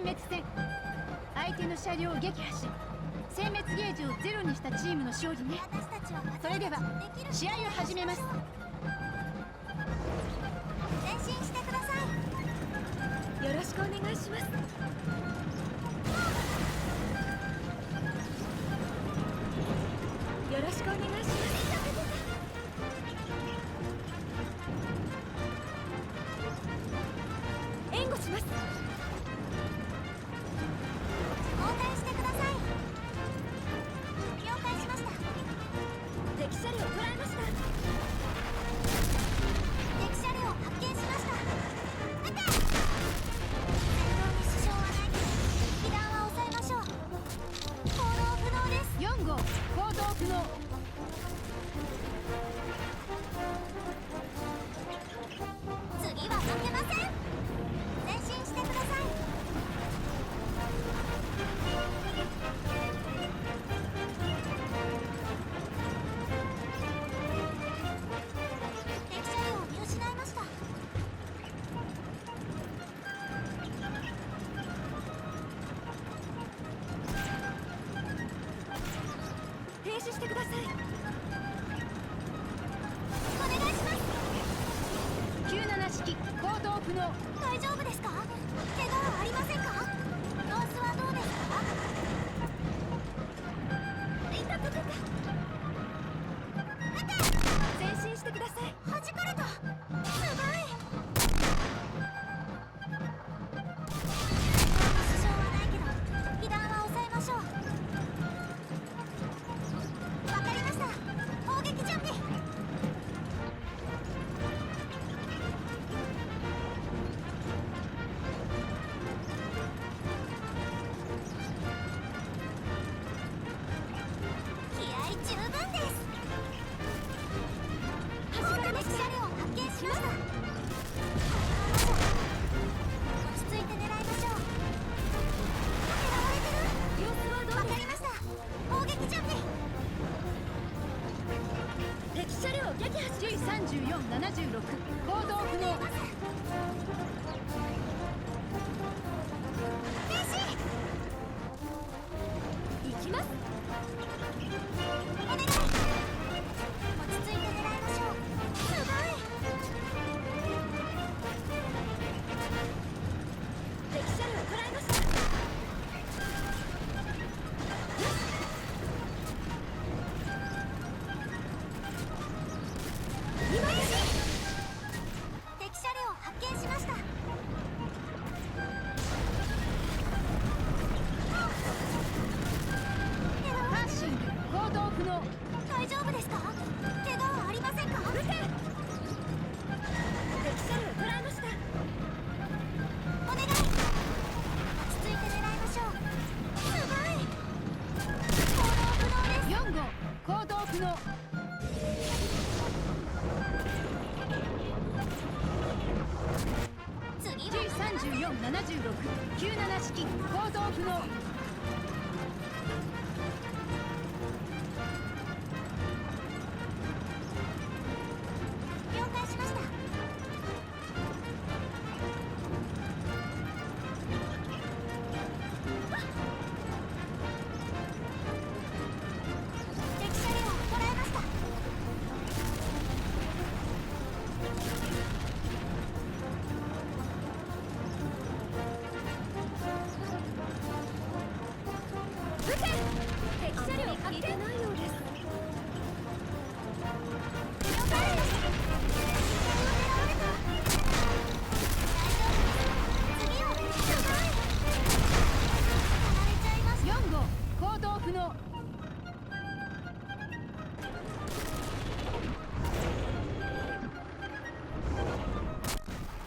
殲滅戦。相手の車両を撃破し殲滅ゲージをゼロにしたチームの勝利ね。それでは試合を始めます。前進してください。よろしくお願いします。よろしくお願いします。援護します。交代してください。了解しました。敵車両を捉えました。敵車両を発見しました。撃て。戦闘に支障はないけど被弾は抑えましょう。行動不能です。4号行動不能。次は負けません。前進してください。敵車両を見失いました。停止してください。お願いします。97式行動不能。大丈夫ですか？怪我はありませんか？様子はどうですか？いたたたた。撃て！前進してください。弾かれた。すごい。支障はないけど被弾は抑えましょう。わかりました。砲撃準備。気合十分です。弾かれました。車両を発見しました。落ち着いて狙いましょう。狙われてる。様子はどう？わかりました。砲撃準備。敵車両を撃破し3476行動不能。停止。行きます。お願い。落ち着いて狙いましょう。すごい。敵車両を捉えました。今です。敵車両を発見しました。パッシング行動不能。大丈夫ですか？怪我はありませんか？撃て！敵車両を捉えました。お願い。落ち着いて狙いましょう。すごい。行動不能です。4号行動不能。次は3476 97式行動不能。了解しました。敵車両を捉えました。撃て！敵車両発見。ないようです。了解です。敵を狙われた。大丈夫です。次を。すごい。離れちゃいました。4号行動不能。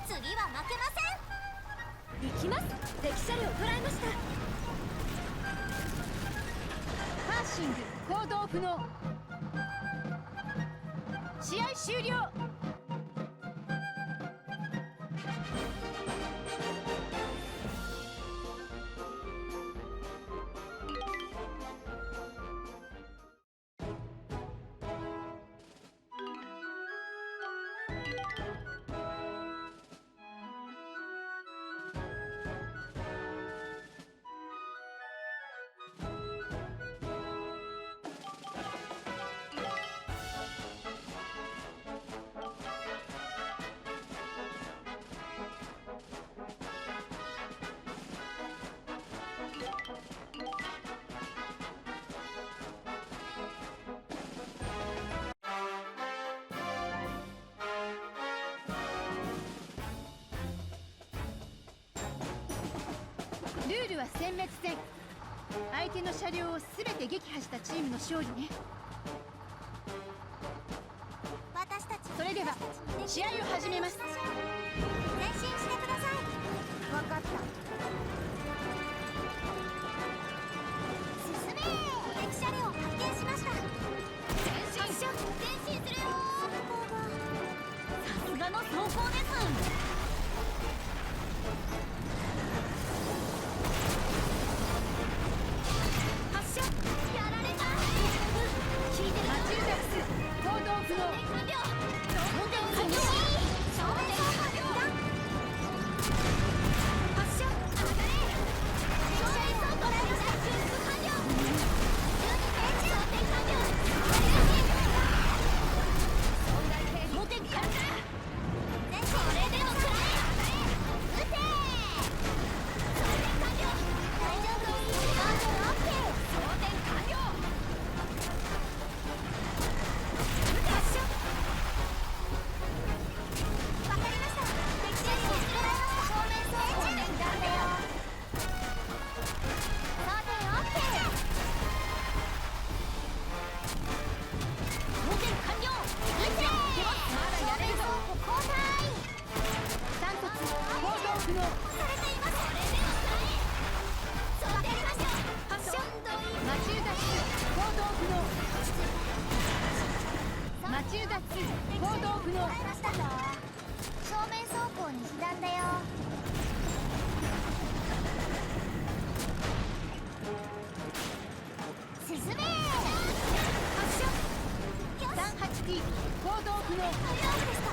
次は負けません。行きます。敵車両を捉えました。パッシング行動不能。試合終了。ルールは殲滅戦。相手の車両を全て撃破したチームの勝利ね。私たちそれでは試合を始めます。前進してください。分かった。進め。敵車両発見しました。前進するよ。さすがの走行です。発射。やられた。聞いてる。マチルダス行動不能。完了。完了。正面完了。発射。当たれ。正面走行完了。完了。装填完了。装填完了。これでも食らえ。撃て。装填完了。大丈夫。ガードオッケー。装填完了。発射。わかりました。敵車両を捉えました。正面走行完了。装填オッケー。装填完了。撃て。まだやれるぞ。交代。3突行動不能。されています。それでも食らえ。装填完了。発射。マチルダス行動不能。マチルダス行動不能。捉えましたぞ。正面走行に被弾だよ。進め。発射。よし。 38T 行動不能。大丈夫ですか？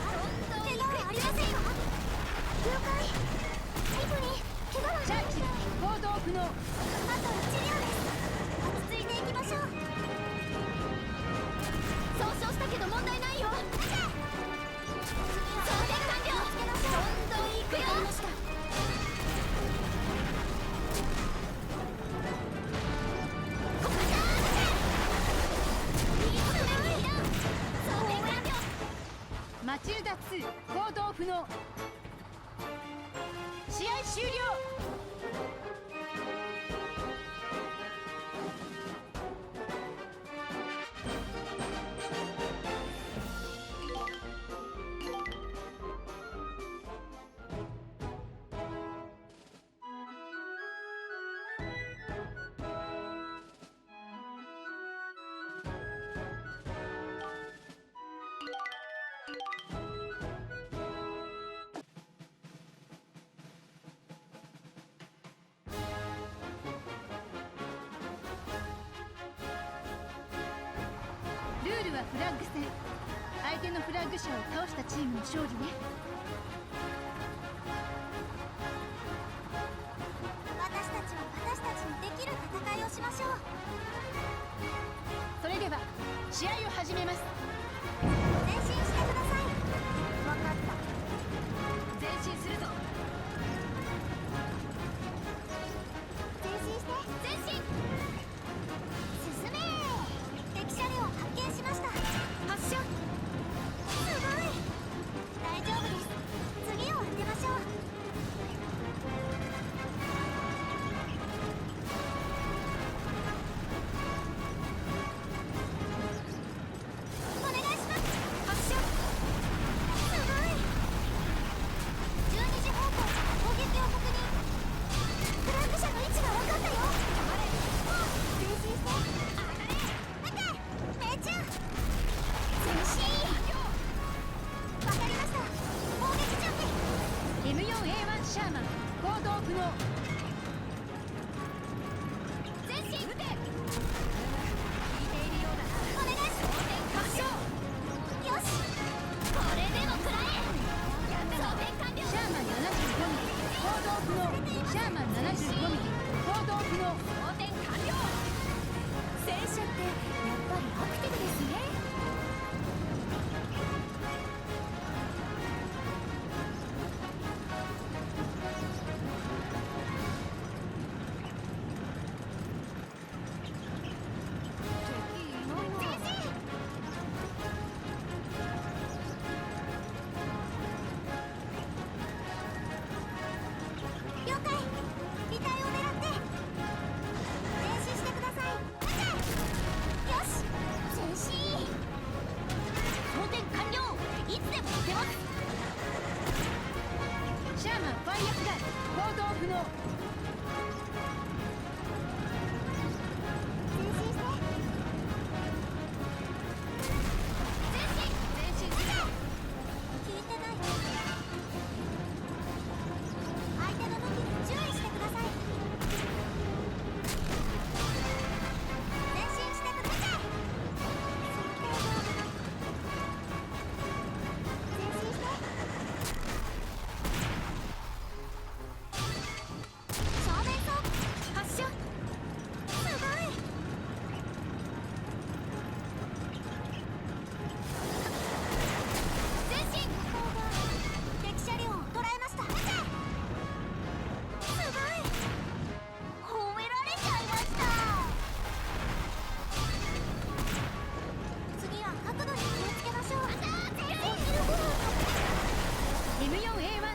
怪我はありませんか？了解。エコに怪我はチャーチル行動不能。あと1両です。落ち着いていきましょう。損傷したけど問題ないよ。装填完了。どんどん行くよ。わかりました。ここだ。右の上にいる。装填完了。マチルダ2行動不能。試合終了。ルールはフラッグ戦。相手のフラッグ車を倒したチームの勝利ね。私たちは私たちにできる戦いをしましょう。それでは試合を始めます。前進してください。分かった。前進するぞ。前進して。前進。進め。敵車両発見しました。発射。すごい。大丈夫です。次を当てましょう。お願いします。発射。すごい。12時方向攻撃を確認。フラッグ車の位置が分かったよ。前進して。当たれ。撃て。命中。前進。わかりました。攻撃準備。 M4A1 シャーマン行動不能。前進。撃て。聞いているようだな。お願いします。発射。よし。これでも食らえ。装填完了。シャーマン75ミリ行動不能。シャーマン75ミリ行動不能。装填完了。戦車ってやっぱりアクティブですね。了解。遺体を狙って能。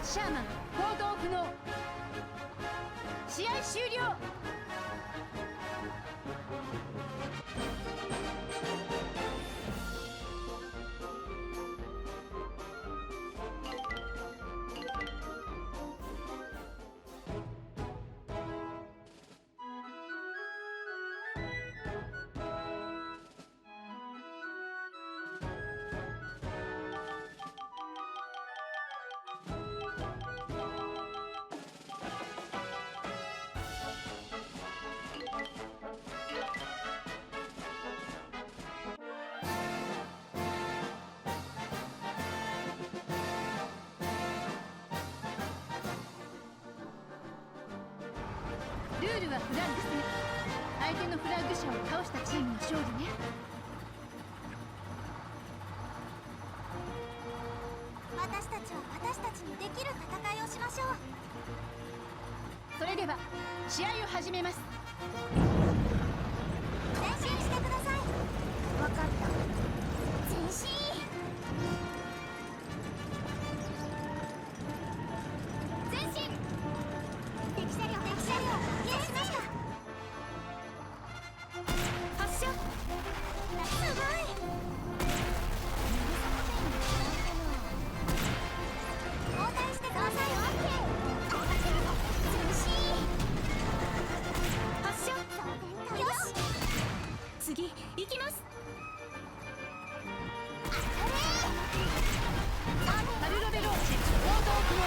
シャーマン行動不能。試合終了。ルールはフラッグ戦。相手のフラッグ者を倒したチームの勝利ね。私たちは私たちにできる戦いをしましょう。それでは試合を始めます。前進してください。分かった。前進。前進。敵車両イエスでした。発射。すごい。交代してください。前進。発射。よし。次行きます。カルロベローチェ行動不能。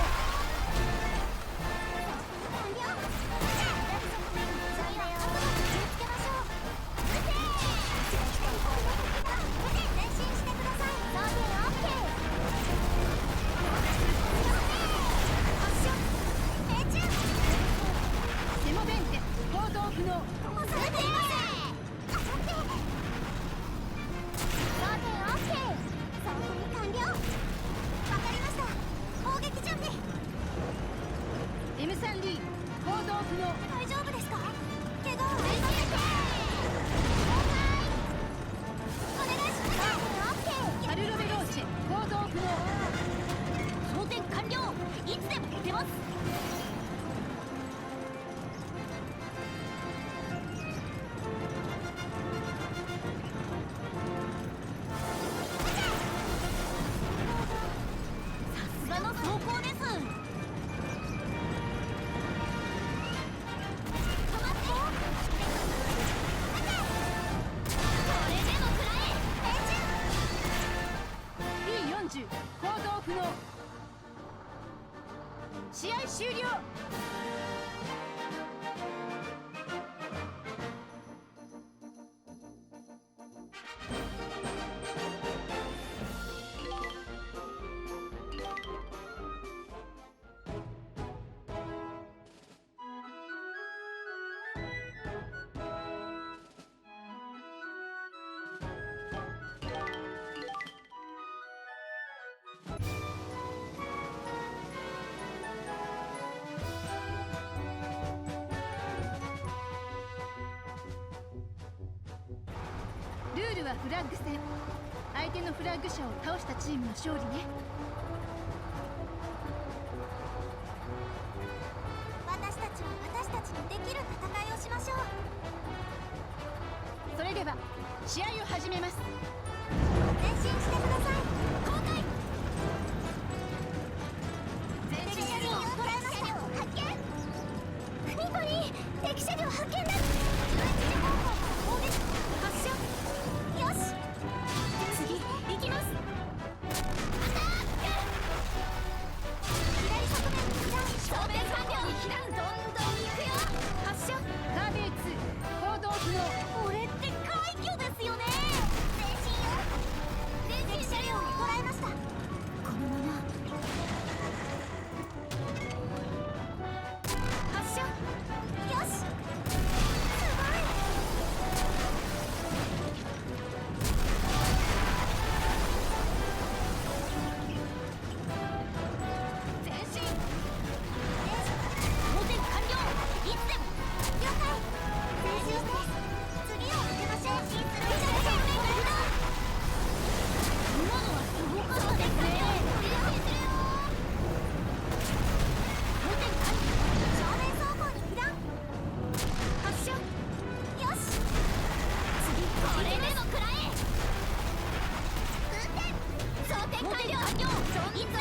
セモベンテ行動不能。M3 リー行動不能。大丈夫ですか？怪我はありませんか？お願いします。カルロベローチェ行動不能。装填完了。いつでも撃てます。さすがの走行です。40行動不能。試合終了。ルールはフラッグ戦。相手のフラッグ者を倒したチームの勝利ね。私たちは私たちにできる戦いをしましょう。それでは試合を始めます。前進してください。交代。前進敵車両を捉えました。発見。敵車両発見だ。11時方向から砲撃発射。よし、次行きます。アタック。左側面に被弾。装填完了。被弾どんどん行くよ。発射。カーベイ2行動不能。これって快挙ですよね。前進よ。敵車両を捉えました。このまま発射。よし、すごい。前進。装填完了。いつでも。了解。前進して。次を受けましょう。前進する。今のはすごかったですね。前進するよ。装填完了。正面走行に被弾。発射。よし、次これでも食らえ。運転。装填完了。いつでも。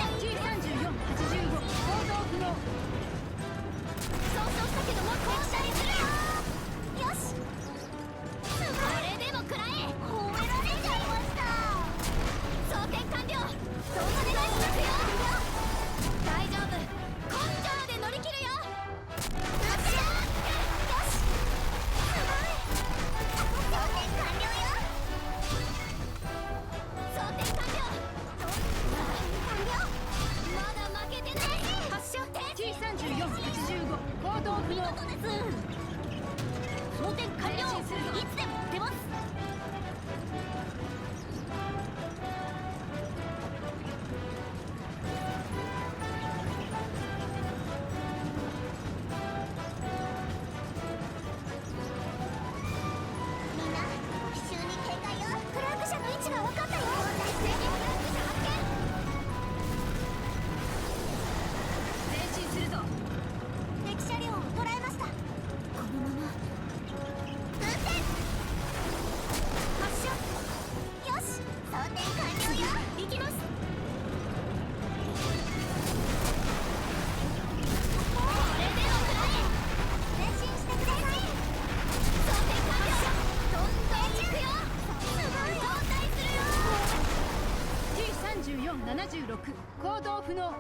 93485行動不能。損傷したけども交代するよ。よし、これでも食らえ。褒められちゃいました。装填完了。お願いしますよ。大丈夫、根性で乗り切るよ。発射。よし、すごい。装填完了よ。装填完了。完了。まだ負けてない。発射。93485行動不能。装填完了。いつでも出ます。みんな奇襲に警戒よ。フラッグ車の位置が分かったよ。敵フラッグ車発見。前進するぞ。敵車両を捉えました。このまま運転。発射。よし、装填完了よ。行きます。これでも食らえ。前進してください。装填完了。どんどん行くよ。すごい。交代するよ。 T3476行動不能。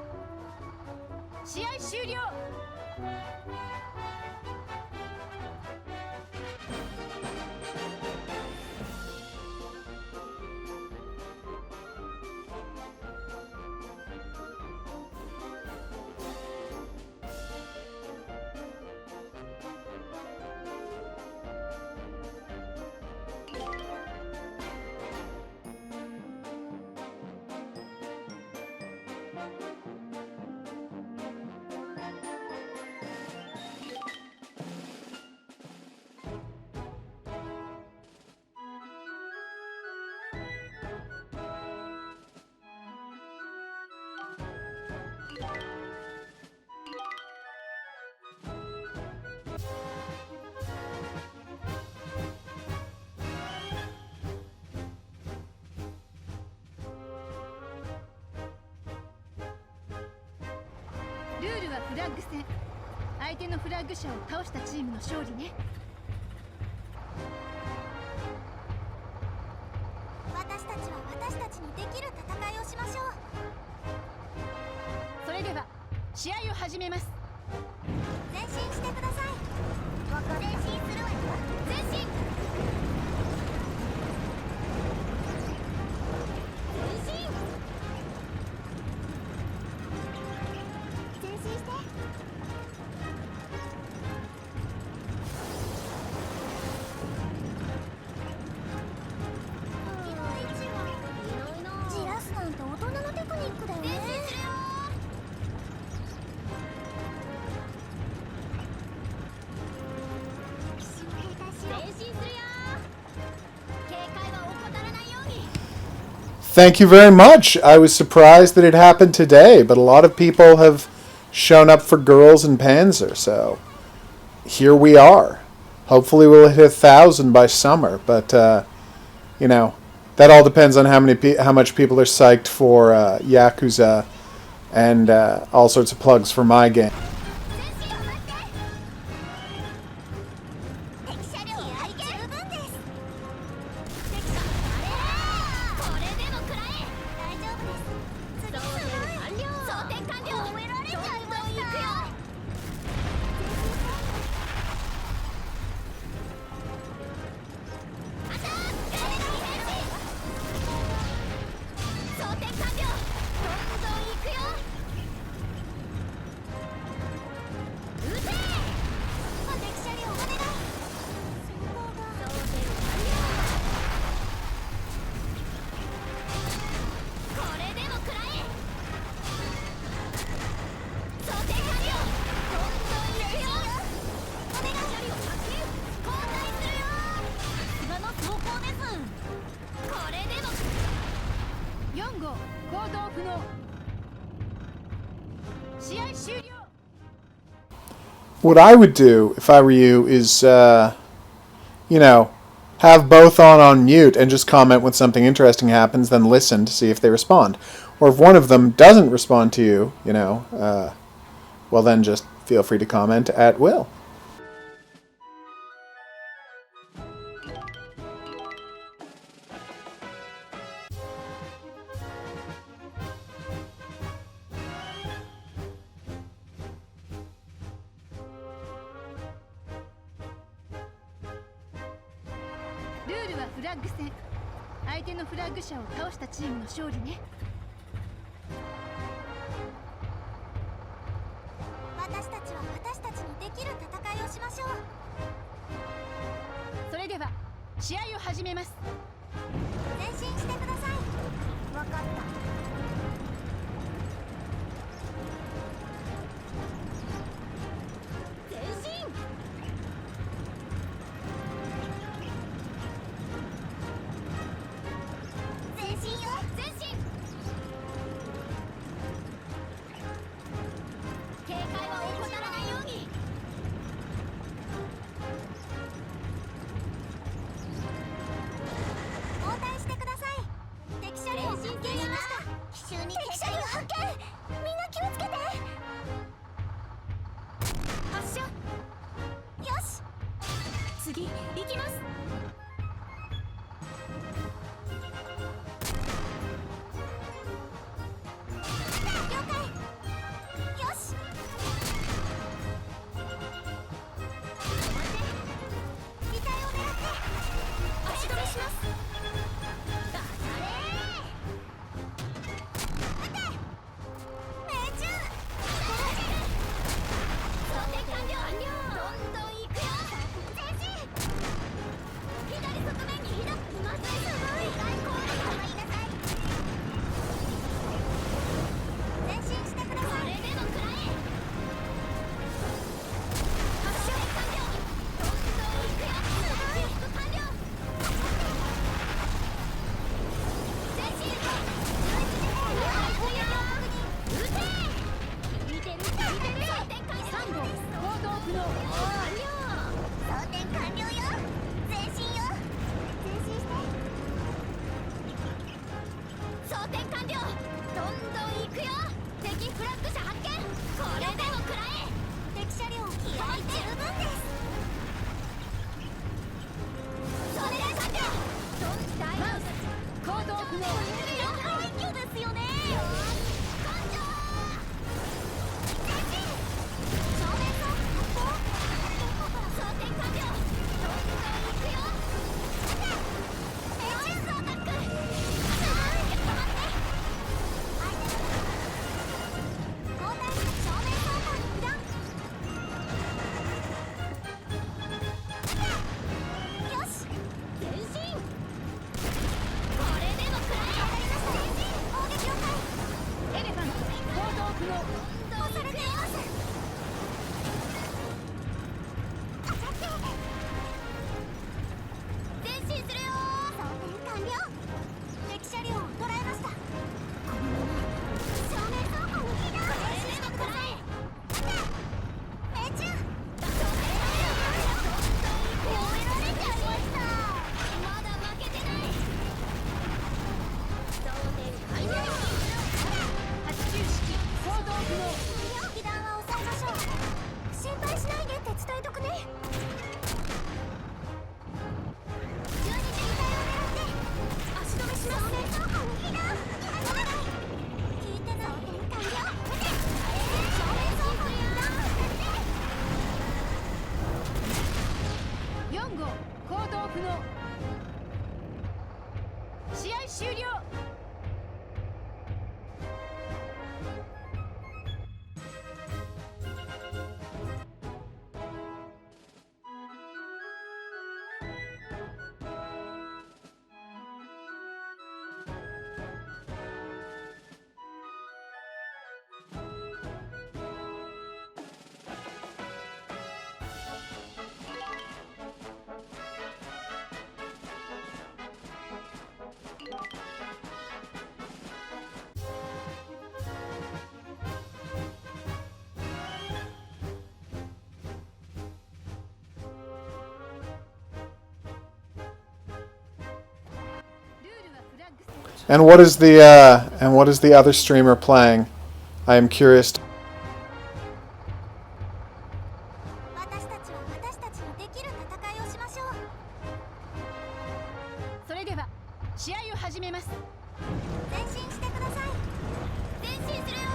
試合終了。ルールはフラッグ戦。相手のフラッグ車を倒したチームの勝利ね。私たちは私たちにできる戦いをしましょう。それでは試合を始めます。前進してください。前進するわよ。前進。前進。前進して。敵の位置がいないな。じらすなんて大人のテクニックだよね。前進するよ。Thank you very much. I was surprised that it happened today, but a lot of people have shown up for Girls and Panzer, so here we are. Hopefully we'll hit 1,000 by summer, but you know, that all depends on how much people are psyched for Yakuza and all sorts of plugs for my game. 試合終了。 What I would do if I were you is, have both on mute and just comment when something interesting happens, then listen to see if they respond. Or if one of them doesn't respond to you, well then just feel free to comment at will. ルールはフラッグ戦。相手のフラッグ者を倒したチームの勝利ね。私たちは私たちにできる戦いをしましょう。それでは試合を始めます。前進してください。わかった。前進。前進よ。前進。警戒は怠らないように。応対してください。敵車両を発見しました。奇襲に敵車両発見。みんな気をつけて。発射。よし。次行きます。了解。よし。機体を狙って足止めします。ダジャレー。撃て。命中。装填完了。どんどん行くよ。前進。左側面にまずい。すごい。外交に構いなさい。前進してください。これでも食らえ。発射完了。どんどん行くよ。回復完了。前進。撃て。見てる。装填完了。3号行動不能。完了。装填完了よ。前進よ。前進して。装填完了。どんどん行くよ。敵フラッグ車発見。これでも食らえ。敵車両気合十分です。装填完了。どん大マウス行動不能。快挙ですよね。艦長。前進。正面とどこから装填完了。どんどん行くよ。命中アタック。止まって。相手の交代して正面走行に油断。よし。前進。これでも食らえ。前進。砲撃了解。エレファント行動不能。押されています。当たって。前進するよ。装填完了。敵車両を捉えました。このまま正面走行に避難。これでも食らえ。命中。どんどん燃えられちゃいました。まだ負けてない。装填完了。発注式行動不能。被弾は抑えましょう。心配しないでって伝えとくね。12点体を狙って足止めします。正面走行に避難。聞いてない。装填完了。正面走行に避難。4号行動不能。試合終了。And what is the other streamer playing? I am curious. 私たちは私たちのできる戦いをしましょう。それでは試合を始めます。前進してください。前進するよ。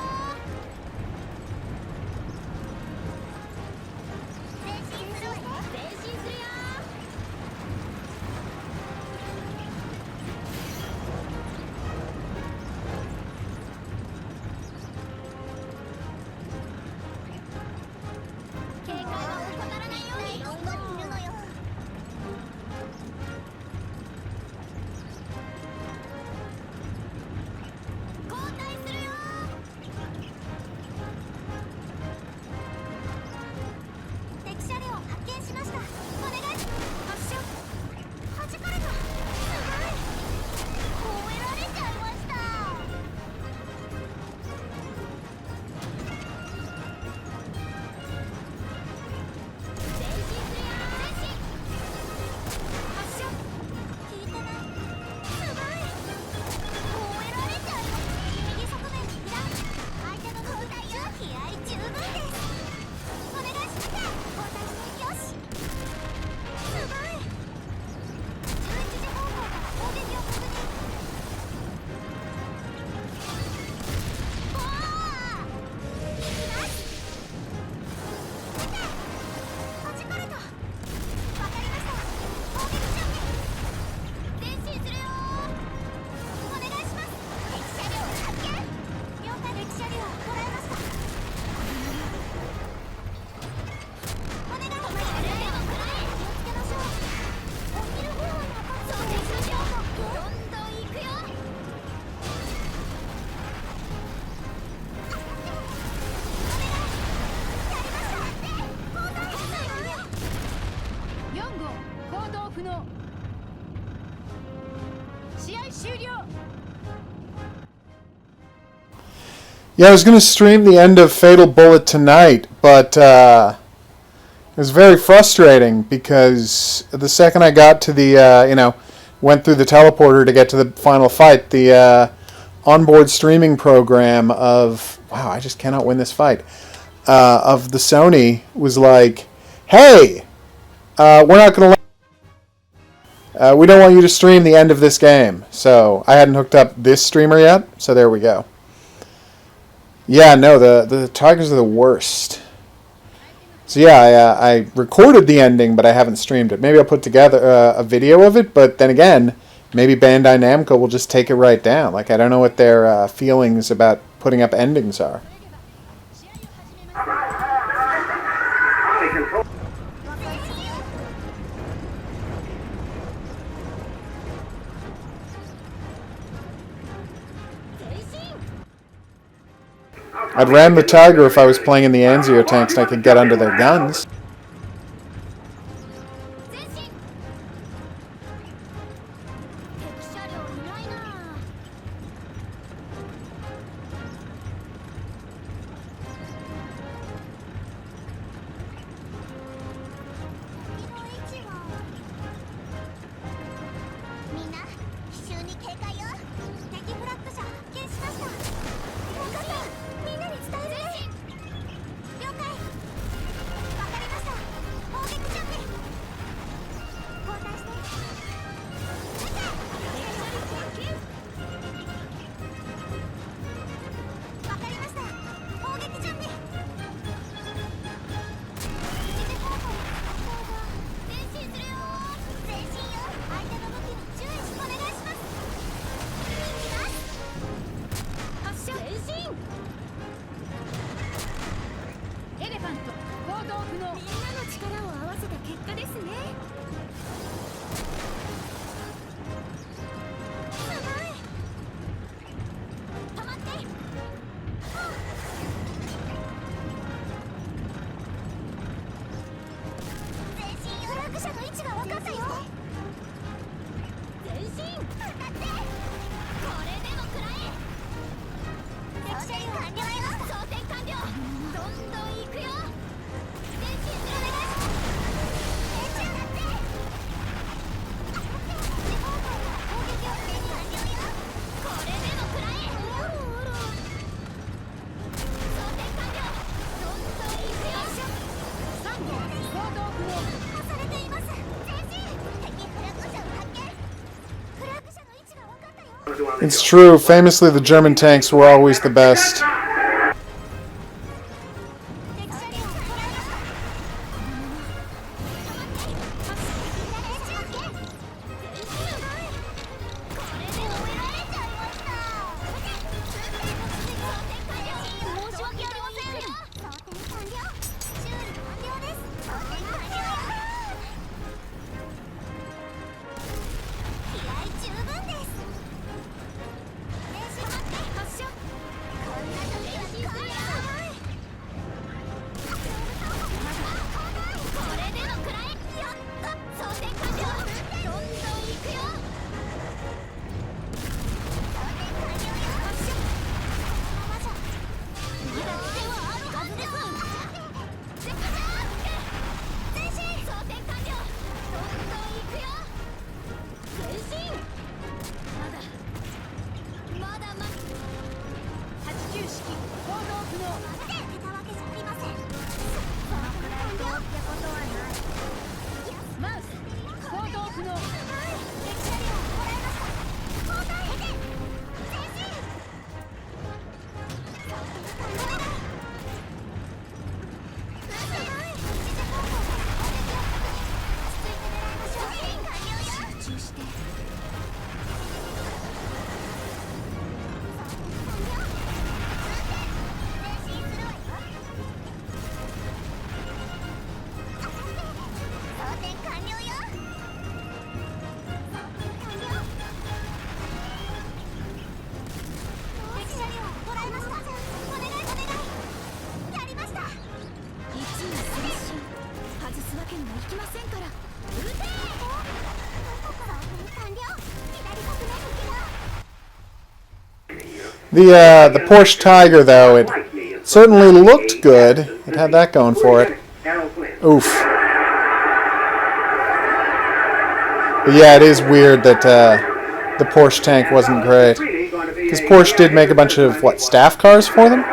前進する。前進するよ。警戒は怠らないように。どこにいるのよ。交代するよ。敵車両発見しました。お願い。発射。弾かれた。すごい。褒められちゃいました。前進するよ。前進。発射。聞いてない。すごい。褒められちゃいます。右側面に避難。相手の交代よ。気合十分です。お願いします。交代して。よし。すごい。11時方向から攻撃を確認。おー。行きます。出て。弾かれた。わかりました。攻撃準備。前進するよ。お願いします。敵車両発見。了解。敵車両捉えました。お願い。止まれ。でもくらえ。気をつけましょう。お昼ご飯のそうですよ。どんどん行くよ。お願い。やりました。交代するよ。4号行動不能。試合終了。 Yeah, I was going to stream the end of Fatal Bullet tonight, but it was very frustrating because the second I got to the, went through the teleporter to get to the final fight, the onboard streaming program of, wow, I just cannot win this fight, of the Sony was like, hey, we're not going to we don't want you to stream the end of this game. So I hadn't hooked up this streamer yet, so there we go. Yeah, no, the Tigers are the worst. So yeah, I recorded the ending, but I haven't streamed it. Maybe I'll put together a video of it, but then again, maybe Bandai Namco will just take it right down. Like, I don't know what their feelings about putting up endings are. 前進。 I'd ram the Tiger if I was playing in the Anzio tanks and I could get under their guns. 前進。敵車両いないな。敵の位置は。みんな奇襲に警戒よ。敵フラッグ車発見しました。分かった。みんなに伝えるね。了解。わかりました。砲撃準備。交代して。撃て。わかりました。砲撃準備。一時方向の反応が。前進するよ。前進よ。相手の武器に注意しお願いします。行きます。発射。前進。エレファント行動不能。みんなの力を合わせた結果ですね。すごい。止まって。はあ。前進よ。フラッグ車の位置が分かったよ。前進。当たって。これでも食らえ。敵車両完了よ。装填完了。どんどん行くよ。前進する。お願いします。命中だって。It's true. Famously, the German tanks were always the best. きませんから。撃てThe Porsche Tiger, though, it certainly looked good. It had that going for it. Oof. But yeah, it is weird that the Porsche tank wasn't great. Because Porsche did make a bunch of, what, staff cars for them?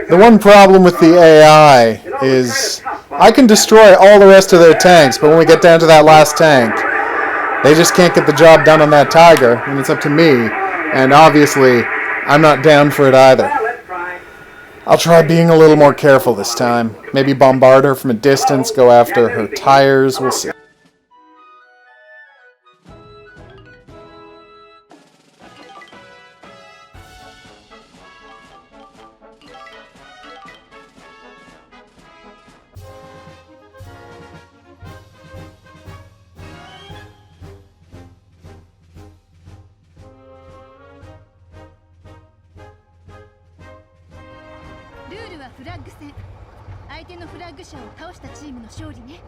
The one problem with the AI is I can destroy all the rest of their tanks, but when we get down to that last tank, they just can't get the job done on that Tiger, and it's up to me, and obviously I'm not down for it either. I'll try being a little more careful this time. Maybe bombard her from a distance, go after her tires, we'll see. Rule はフラッグ戦。相手のフラッグ車を倒したチームの勝利ね。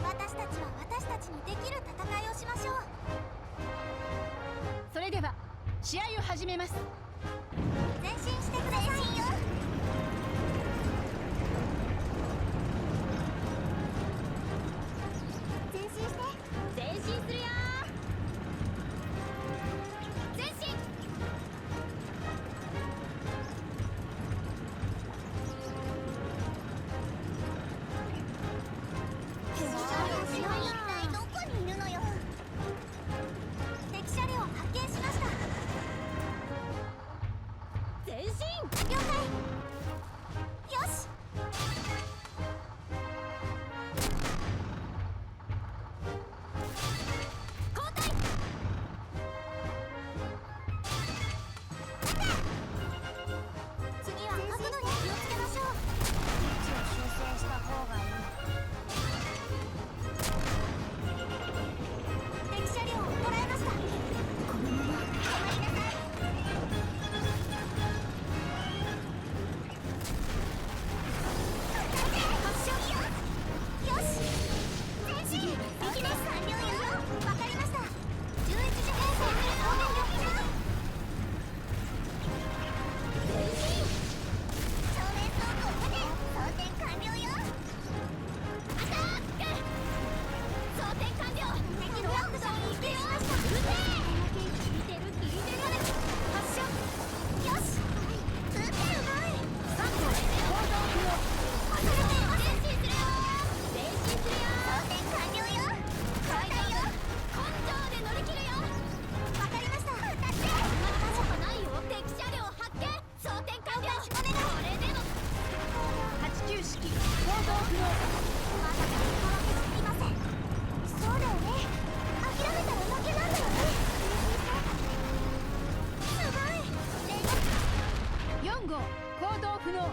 私たちは私たちにできる戦いをしましょう。それでは試合を始めます。前進してください。前進よ。前進して。前進するよ。前進。一体どこにいるのよ。敵車両発見しました。3号行動不能。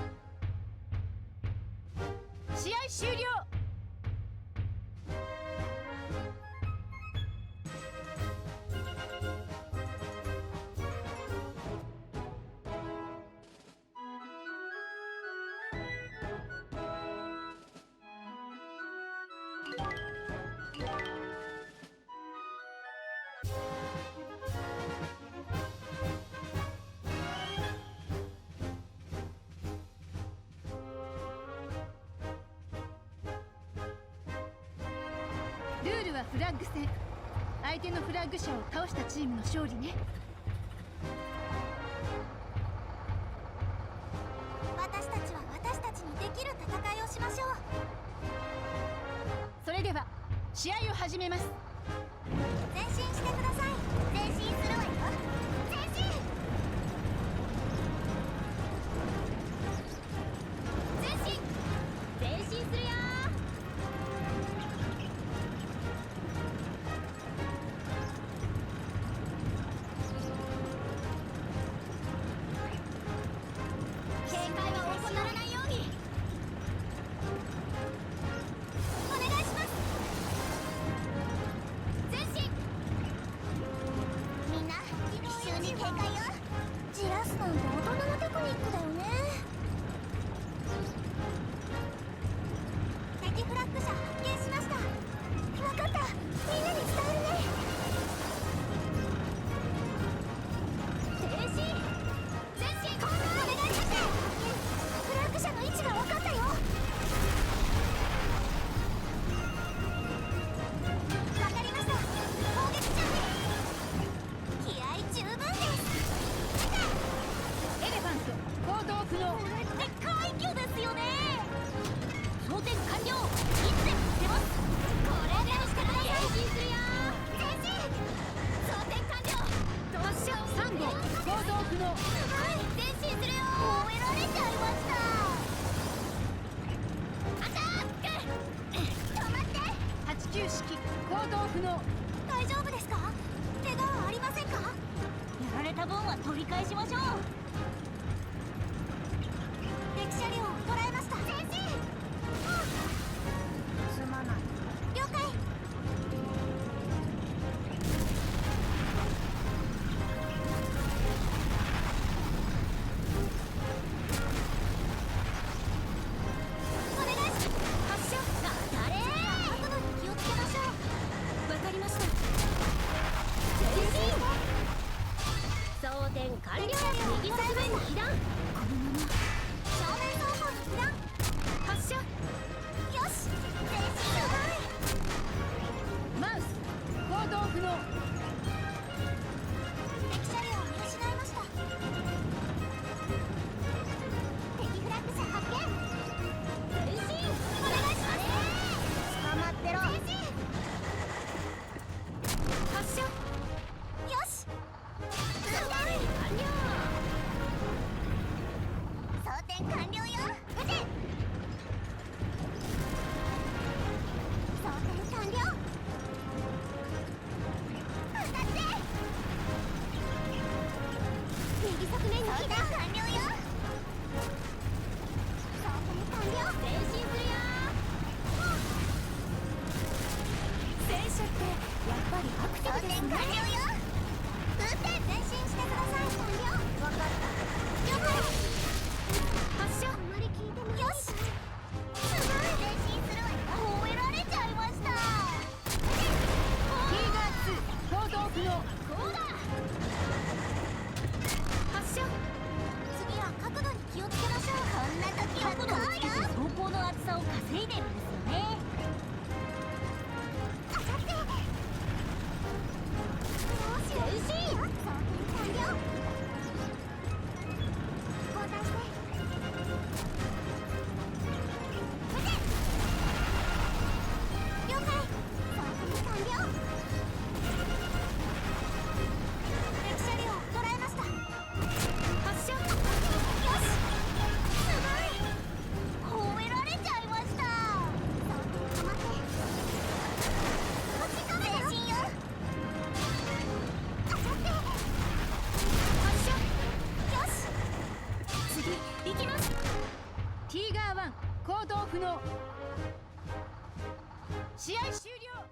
試合終了。ルールはフラッグ戦。相手のフラッグ者を倒したチームの勝利ね。私たちは私たちにできる戦いをしましょう。それでは試合を始めます。前進してください。前進するわよ。前進。前進。前進するよ。警戒は怠らないように。お願いします。前進。みんな一緒に警戒よ。じらすなんて大人のテクニックだよね。敵フラッグ者発見しました。分かった。みんなに伝えるね。前進。前進。お願いします。フラッグ者の位置が分かったよ。わかりました。攻撃準備。気合十分です。エレファント行動不能。これって快挙ですよね。装填完了。いつでも出ます。これでしたら前進するよ。前進。装填完了。発射3号行動不能。はい、前進するよ。褒められちゃいました。アタック。止まって。89式行動不能。大丈夫ですか？怪我はありませんか？やられた分は取り返しましょう。敵車両を捉えました。前進。すまない。了解。お願いします。発射。当たれ。角度に気をつけましょう。わかりました。前進。装填完了。右側面に被弾。このまま正面走行に被弾。発射。よし。前進。すごい。マウス行動不能。敵車両を見失いました。敵フラッグ者発見。前進。お願いします。捕まってろ。前進。発射。よし。すごい。完了。装填完了よ。撃て。装填完了。当たって。右側面に装填完了よ。装填完了。前進するよ。戦車ってやっぱりアクティブですね。装填完了よ。撃って。前進してください。完了。分かった。了解。発射。あんまり聞いてもよし。すごい。前進するわよ。褒められちゃいました。ティーガー2行動不能。こうだ。発射。不能。試合終了。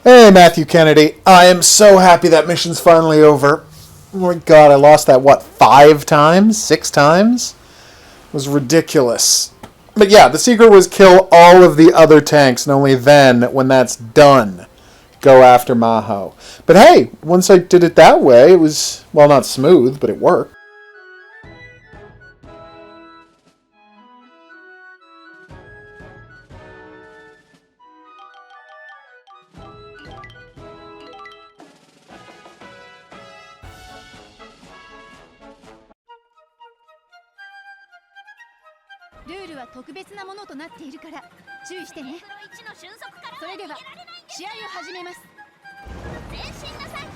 Hey, Matthew Kennedy. I am so happy that mission's finally over. Oh my god, I lost that, what, 5 times? 6 times? It was ridiculous. But yeah, the secret was kill all of the other tanks, and only then, when that's done, go after Maho. But hey, once I did it that way, it was, well, not smooth, but it worked.ルールは特別なものとなっているから注意してね。それでは試合を始めます。前進なさい。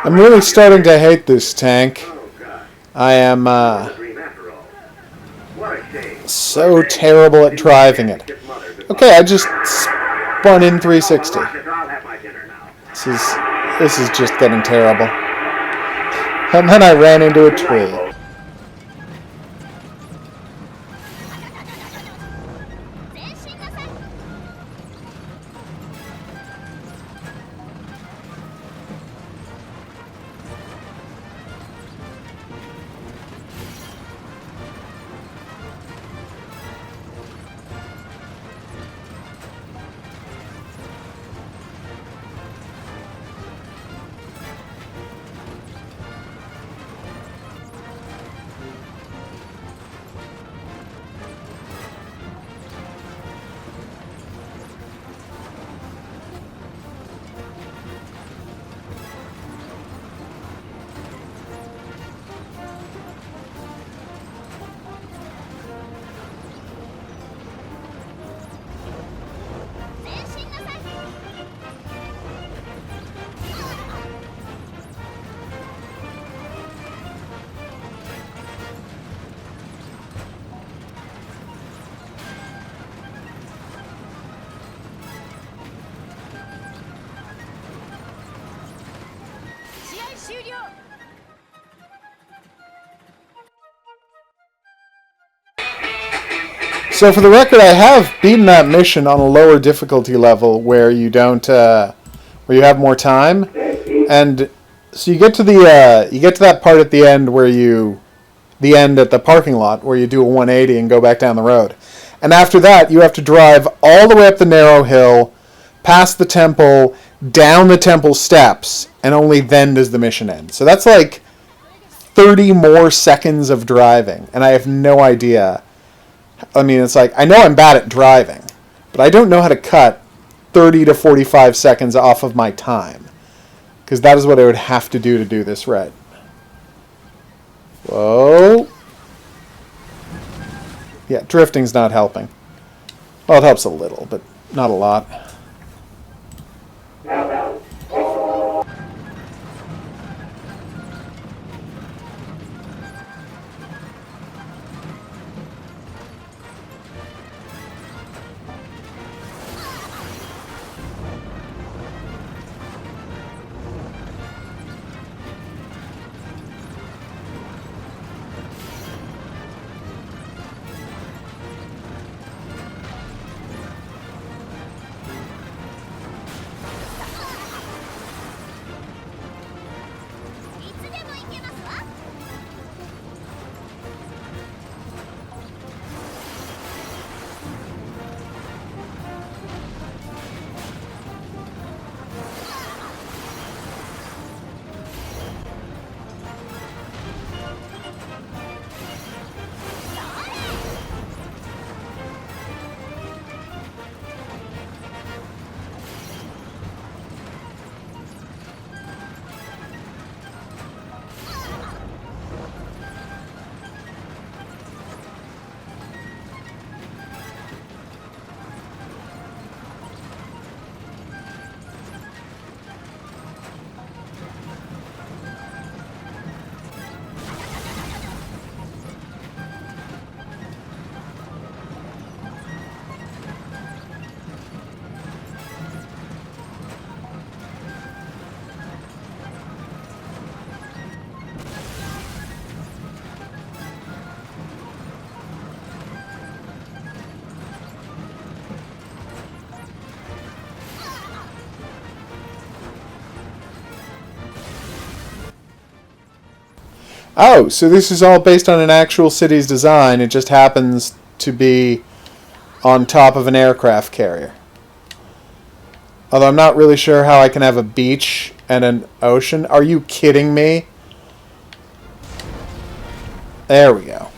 I'm really starting to hate this tank. I am so terrible at driving it. Okay, I just spun in 360. This is just getting terrible. And then I ran into a tree. So for the record, I have beaten that mission on a lower difficulty level where you don't, where you have more time, and so you get to that part at the end where the end at the parking lot where you do a 180 and go back down the road, and after that you have to drive all the way up the narrow hill, past the temple, down the temple steps, and only then does the mission end. So that's like 30 more seconds of driving, and I have no idea. I mean, it's like, I know I'm bad at driving, but I don't know how to cut 30 to 45 seconds off of my time. Because that is what I would have to do this right. Whoa. Yeah, drifting's not helping. Well, it helps a little, but not a lot. Oh, so this is all based on an actual city's design. It just happens to be on top of an aircraft carrier. Although I'm not really sure how I can have a beach and an ocean. Are you kidding me? There we go.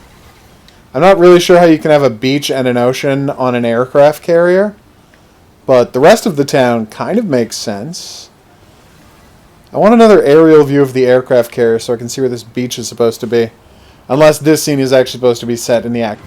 I'm not really sure how you can have a beach and an ocean on an aircraft carrier. But the rest of the town kind of makes sense. I want another aerial view of the aircraft carrier so I can see where this beach is supposed to be. Unless this scene is actually supposed to be set in the act.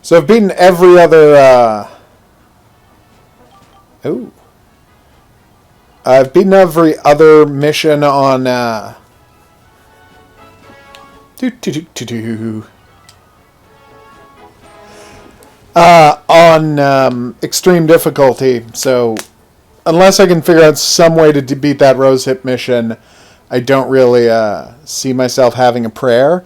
So I've beaten every other, I've beaten every other mission on, extreme difficulty. So unless I can figure out some way to beat that rosehip mission, I don't really see myself having a prayer.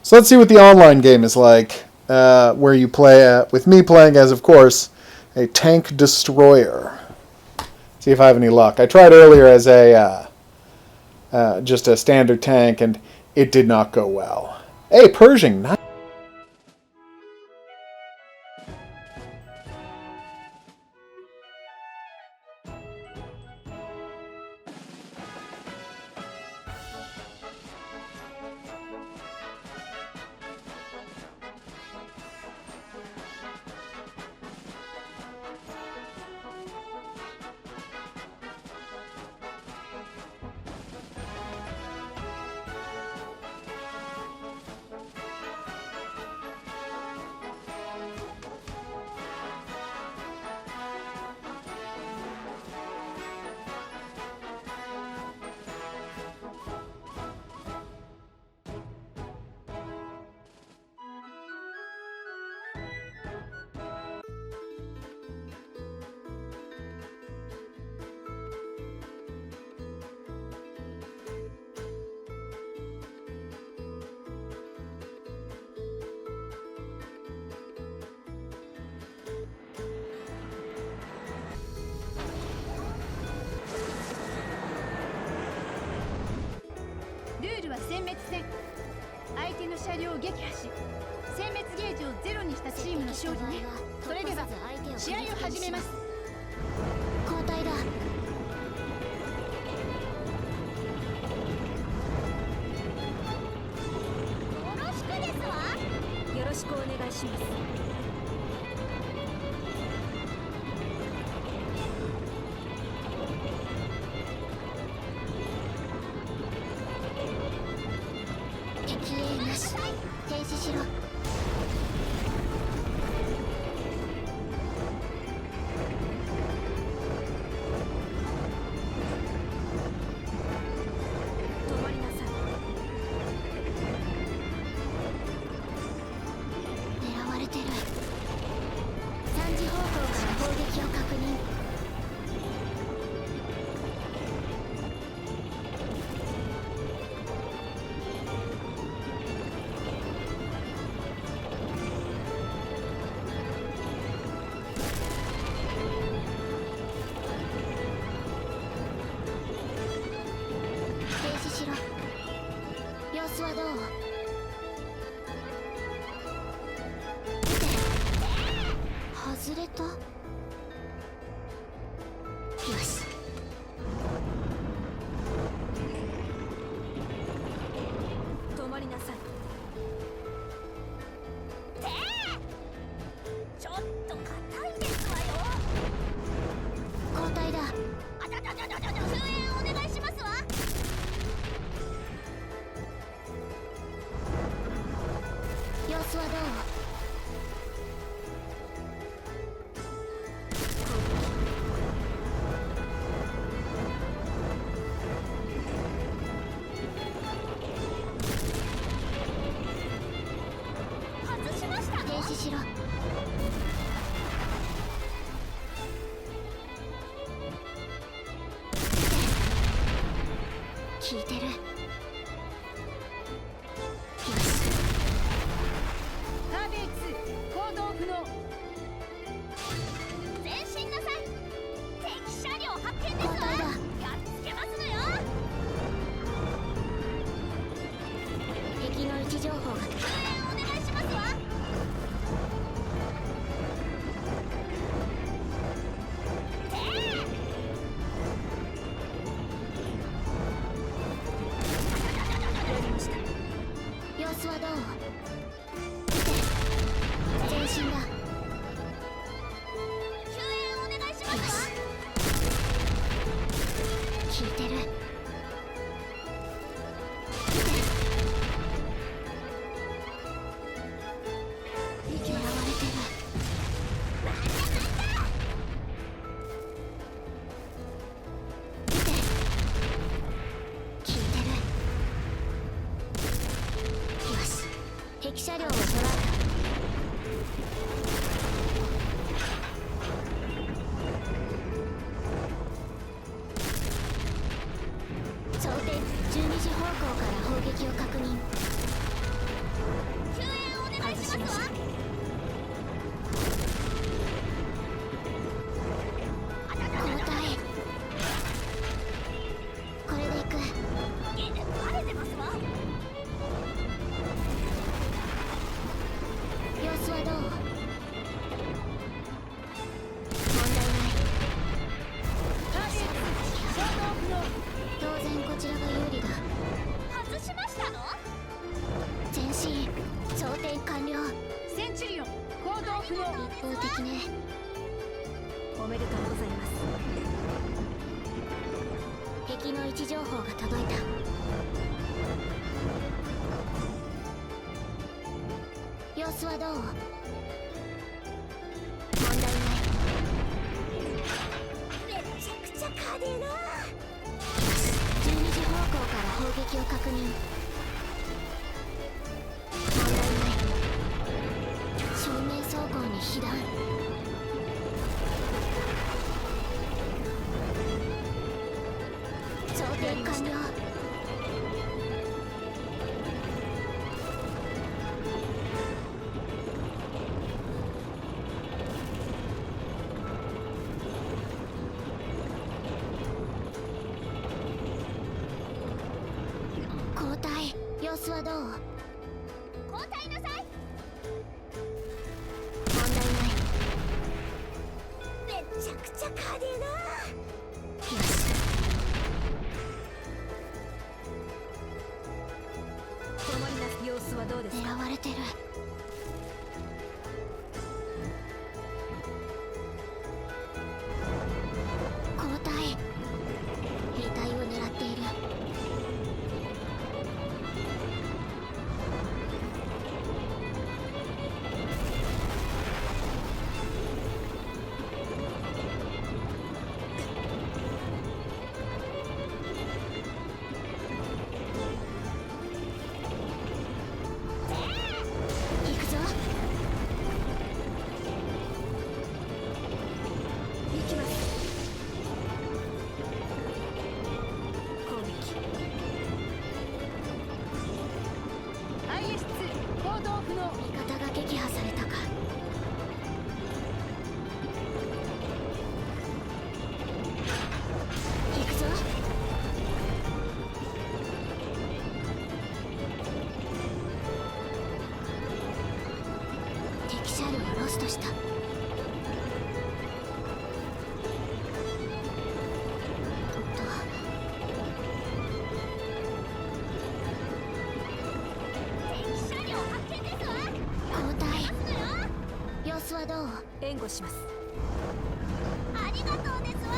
So let's see what the online game is like. Where you play, with me playing as, of course, a tank destroyer. See if I have any luck. I tried earlier as a just a standard tank, and it did not go well. Hey, Pershing, nice.相手の車両を撃破し殲滅ゲージをゼロにしたチームの勝利ね。それでは試合を始めます。交代だ。よろしくですわ。よろしくお願いします。外れた？よし。止まりなさい。ちょっと硬いですわよ。交代だ。救援お願いしますわ。様子子はどう？外しましたの？停止しろ。聞いてる。ターベイ2行動不能。前進なさい。敵車両発見ですわ。やっつけますのよ。敵の位置情報が。救援お願いしますわ。様子はどう？前進だ。救援お願いしますわ。聞いてる。狙われてる。聞いてる。よし、敵車両を捉えた。装填12時方向から砲撃を確認。救援お願いしますわ。交代。これで行く。バレてますわ。様子はどう？問題ない。ターベイ2行動不能。当然こちらが有利だ。外しましたの？前進。装填完了。センチュリオン行動不能。一方的ね。おめでとうございます。敵の位置情報が届いた。様子はどう？問題ない。めちゃくちゃ派手な。よし、12時方向から砲撃を確認。問題ない。正面走行に被弾。装填完了。交代。様子はどう？交代なさい。問題ない。めちゃくちゃ派手な。よし。止まりなす様子はどうですか？狙われてる。交代。兵隊を狙っている。行くぞ。行きます。攻撃。IS2 行動不能。味方が撃破されたか。行くぞ。敵車両をロストした。敵車両発見ですわ。交代。様子はどう？援護します。ありがとうですわ。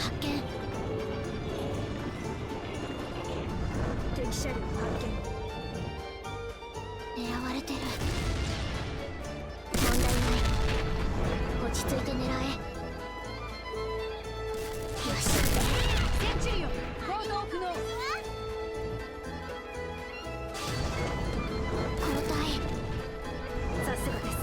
発見。敵車両発見。狙われてる。問題ない。落ち着いて狙え。よし。センチュリオン行動不能。交代。さすがです。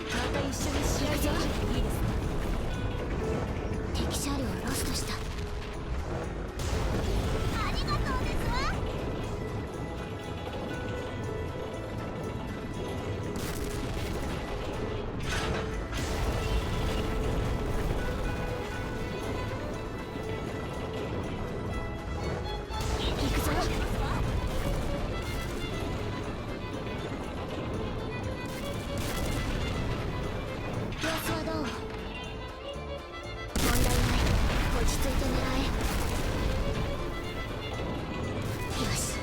また一緒に試合できるといいですね。敵車両ロストした。ありがとうですわ。行くぞ。様子はどう？問題ない。落ち着いて狙え。よし。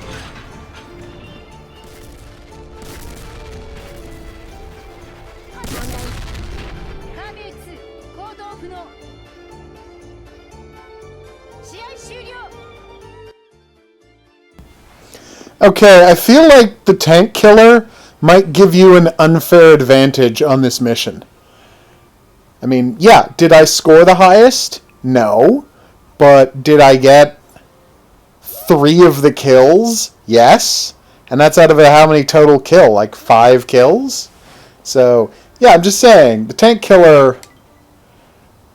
問題。カーベイ2行動不能。試合終了。 Okay, I feel like the tank killer might give you an unfair advantage on this mission. I mean, yeah, did I score the highest? No. But did I get 3 of the kills? Yes. And that's out of how many total kill? Like 5 kills? So, yeah, I'm just saying, the tank killer,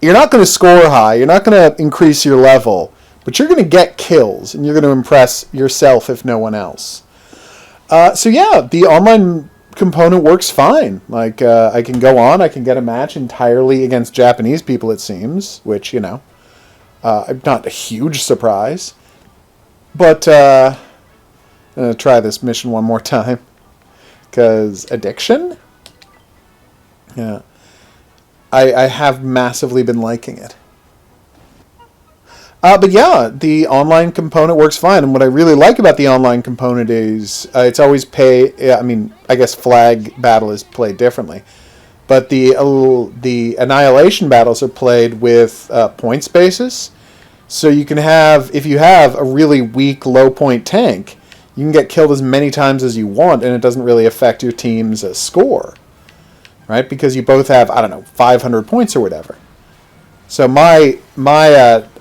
you're not going to score high, you're not going to increase your level, but you're going to get kills, and you're going to impress yourself if no one else. So yeah, the online component works fine. Like, I can go on, I can get a match entirely against Japanese people, it seems, which, you know, not a huge surprise. But, I'm going to try this mission one more time. Because addiction? Yeah. I have massively been liking it. But yeah, the online component works fine, and what I really like about the online component is it's always I mean, I guess flag battle is played differently, but the annihilation battles are played with points basis. So you can have, if you have a really weak low point tank, you can get killed as many times as you want, and it doesn't really affect your team's score, right? Because you both have, I don't know, 500 points or whatever. So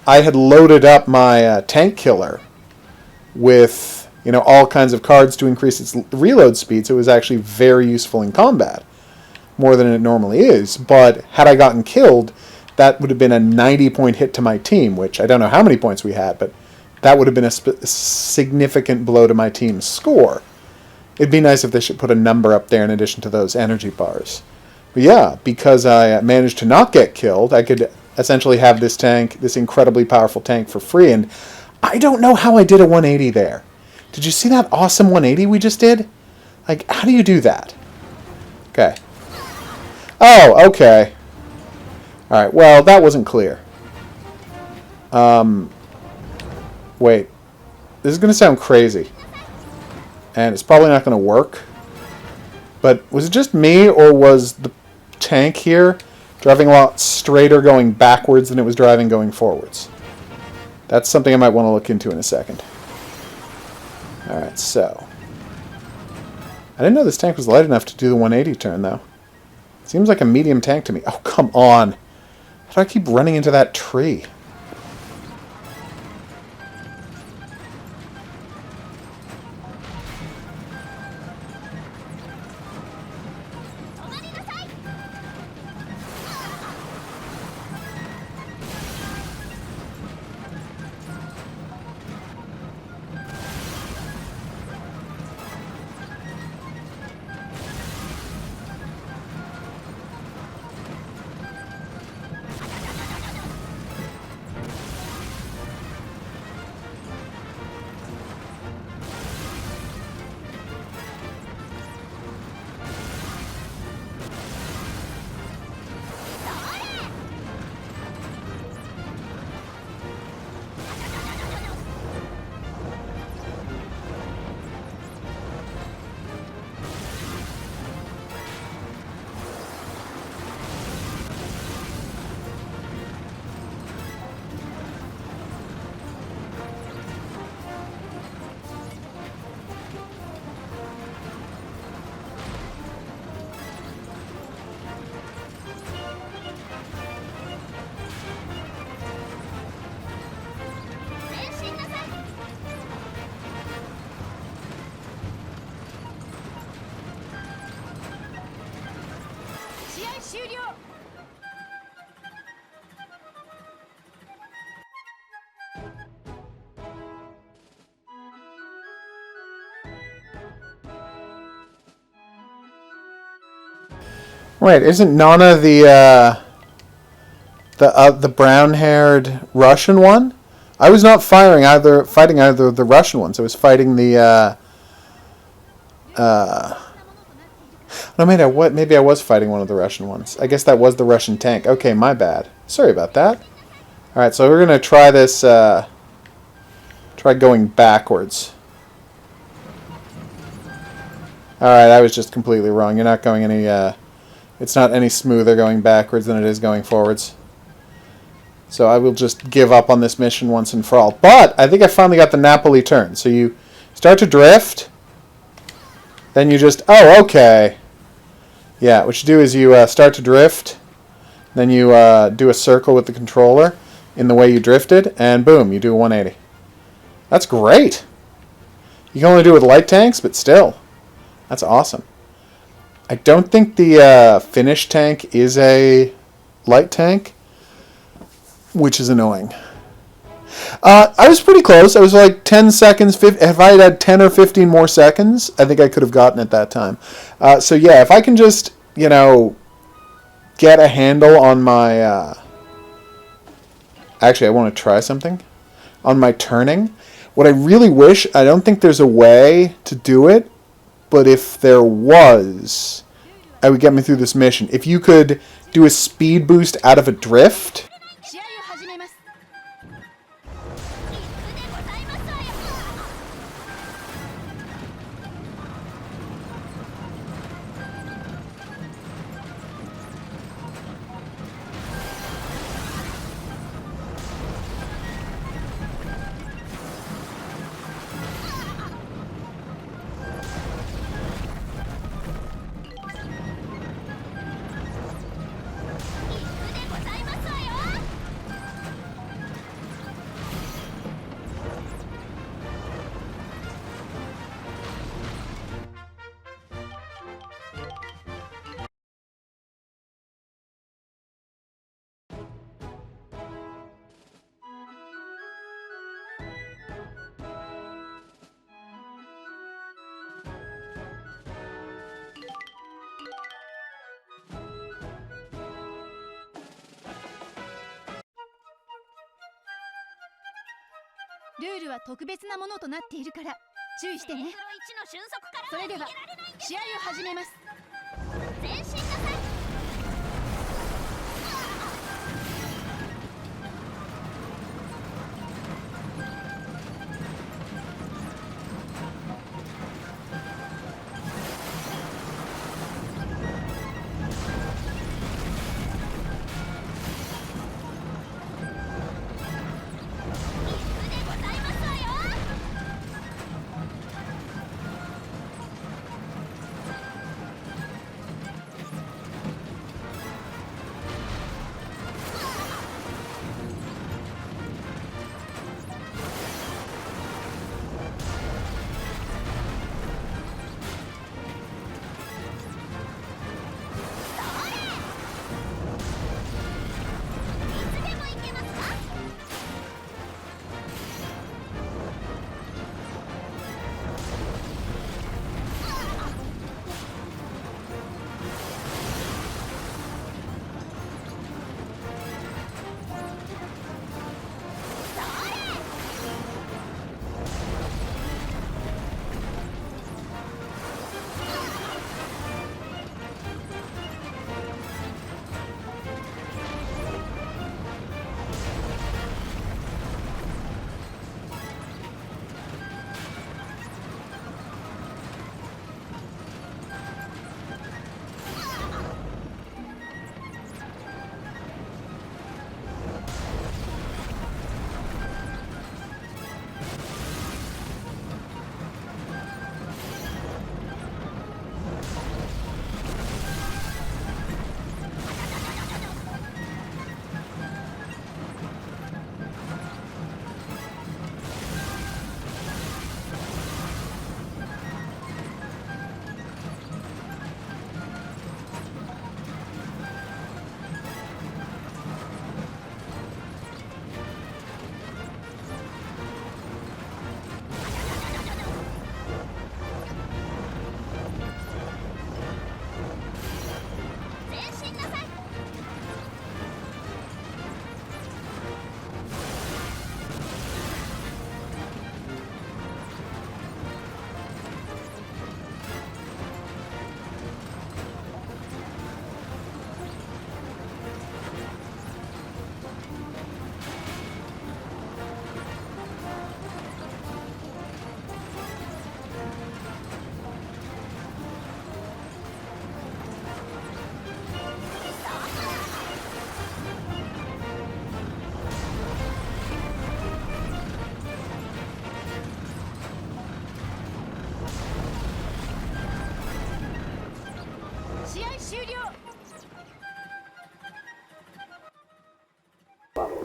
I had loaded up my tank killer with, you know, all kinds of cards to increase its reload speed, so it was actually very useful in combat, more than it normally is. But had I gotten killed, that would have been a 90-point hit to my team, which I don't know how many points we had, but that would have been a significant blow to my team's score. It'd be nice if they should put a number up there in addition to those energy bars. But yeah, because I managed to not get killed, I could essentially have this tank, this incredibly powerful tank, for free, and I don't know how I did a 180 there. Did you see that awesome 180 we just did? Like, how do you do that? Okay. Oh, okay. Alright, well, that wasn't clear. Wait. This is going to sound crazy. And it's probably not going to work. But was it just me, or was the tank here driving a lot straighter going backwards than it was driving going forwards? That's something I might want to look into in a second. Alright, so. I didn't know this tank was light enough to do the 180 turn, though. Seems like a medium tank to me. Oh, come on. How do I keep running into that tree? 終了。 Wait, isn't Nana the brown-haired Russian one? I was not fighting either of the Russian ones. I was fighting the no, maybe I was fighting one of the Russian ones. I guess that was the Russian tank. Okay, my bad. Sorry about that. All right, so we're gonna try this. Try going backwards. All right, I was just completely wrong. You're not going any. It's not any smoother going backwards than it is going forwards. So I will just give up on this mission once and for all. But I think I finally got the Napoli turn. So you start to drift. Then you just... Oh, okay. Yeah, what you do is you start to drift. Then you do a circle with the controller in the way you drifted. And boom, you do a 180. That's great. You can only do it with light tanks, but still. That's awesome. I don't think the Finnish tank is a light tank, which is annoying. I was pretty close. I was like 10 seconds. If I had 10 or 15 more seconds, I think I could have gotten it that time. So yeah, if I can just, you know, get a handle on my... Actually, I want to try something. On my turning. What I really wish, I don't think there's a way to do it, but if there was, I would get me through this mission. If you could do a speed boost out of a drift. 試合を始めます。 ルールは特別なものとなっているから注意してね。それでは試合を始めます。前進なさい。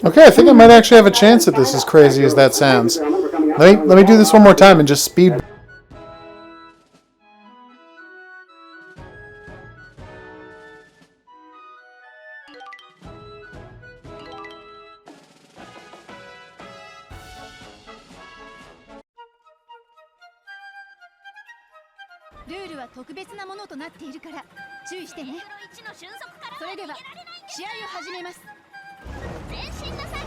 Okay, I think I might actually have a chance at this, as crazy as that sounds. Let me do this one more time and just speed.ルールは特別なものとなっているから注意してね。それでは試合を始めます。前進なさい。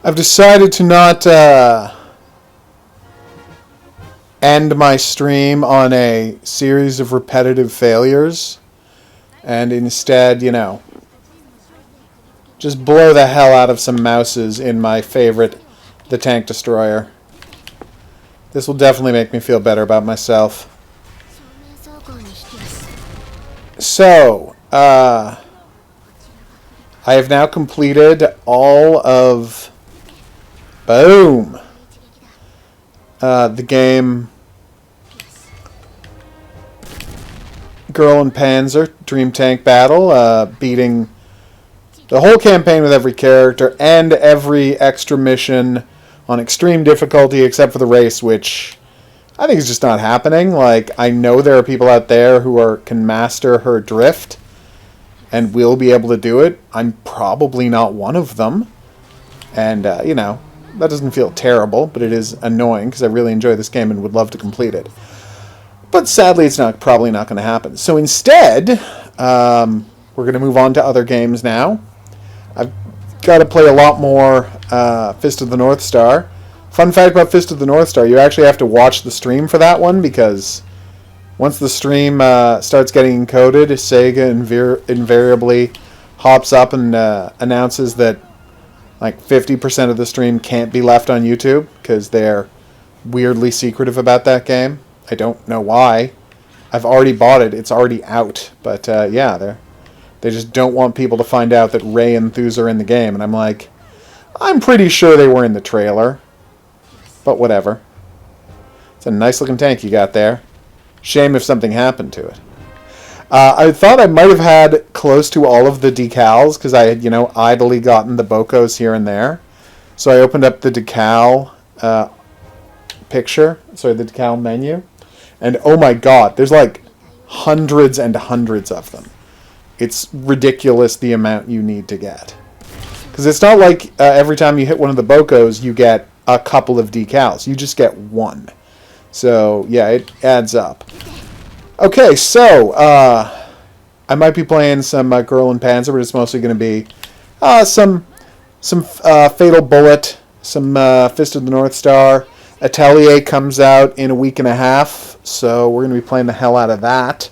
I've decided to not end my stream on a series of repetitive failures, and instead, you know, just blow the hell out of some mouses in my favorite, the Tank Destroyer. This will definitely make me feel better about myself. So, I have now completed all of... Boom! The game Girl and Panzer Dream Tank Battle, beating the whole campaign with every character and every extra mission on extreme difficulty except for the race, which I think is just not happening. Like, I know there are people out there who can master her drift and will be able to do it. I'm probably not one of them. And, you know, that doesn't feel terrible, but it is annoying because I really enjoy this game and would love to complete it. But sadly, it's probably not going to happen. So instead, we're going to move on to other games now. I've got to play a lot more Fist of the North Star. Fun fact about Fist of the North Star, you actually have to watch the stream for that one, because once the stream starts getting encoded, Sega invariably hops up and announces that like 50% of the stream can't be left on YouTube, because they're weirdly secretive about that game. I don't know why. I've already bought it. It's already out. But yeah, they just don't want people to find out that Ray and Thuz are in the game. And I'm like, I'm pretty sure they were in the trailer. But whatever. It's a nice looking tank you got there. Shame if something happened to it. I thought I might have had close to all of the decals, because I had, idly gotten the Bocos here and there. So I opened up the decal picture, sorry, the decal menu, and oh my god, there's like hundreds and hundreds of them. It's ridiculous the amount you need to get. Because it's not like every time you hit one of the Bocos, you get a couple of decals. You just get one. So, yeah, it adds up. Okay, so, I might be playing some Girls Und Panzer, but it's mostly going to be some Fatal Bullet, some Fist of the North Star. Atelier comes out in a week and a half, so we're going to be playing the hell out of that.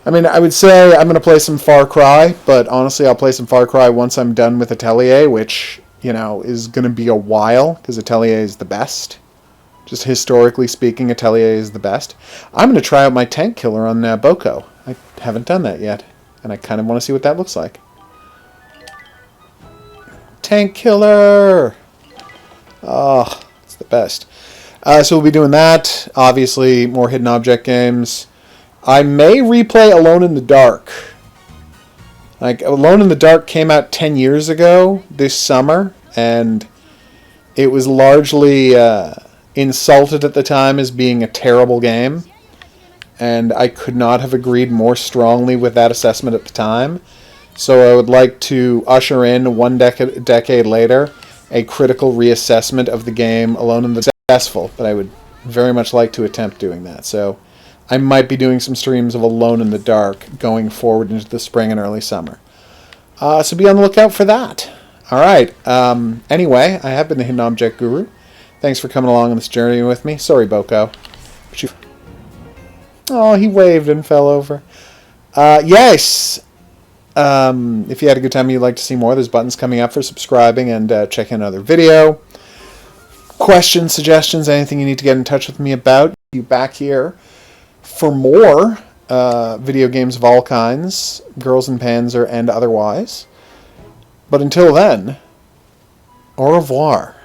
I mean, I would say I'm going to play some Far Cry, but honestly, I'll play some Far Cry once I'm done with Atelier, which, is going to be a while, because Atelier is the best. Just historically speaking, Atelier is the best. I'm going to try out my tank killer on Boko. I haven't done that yet, and I kind of want to see what that looks like. Tank killer! Oh, it's the best. So we'll be doing that. Obviously, more hidden object games. I may replay Alone in the Dark. Like, Alone in the Dark came out 10 years ago this summer, and it was largely insulted at the time as being a terrible game. And I could not have agreed more strongly with that assessment at the time. So I would like to usher in one decade later a critical reassessment of the game Alone in the Dark. Successful, but I would very much like to attempt doing that. So I might be doing some streams of Alone in the Dark going forward into the spring and early summer. So be on the lookout for that. Alright, anyway, I have been the Hidden Object Guru. Thanks for coming along on this journey with me. Sorry, Boko. Oh, he waved and fell over. Yes! If you had a good time and you'd like to see more, there's buttons coming up for subscribing and checking another video. Questions, suggestions, anything you need to get in touch with me about, you back here for more video games of all kinds, Girls and Panzer and otherwise. But until then, au revoir.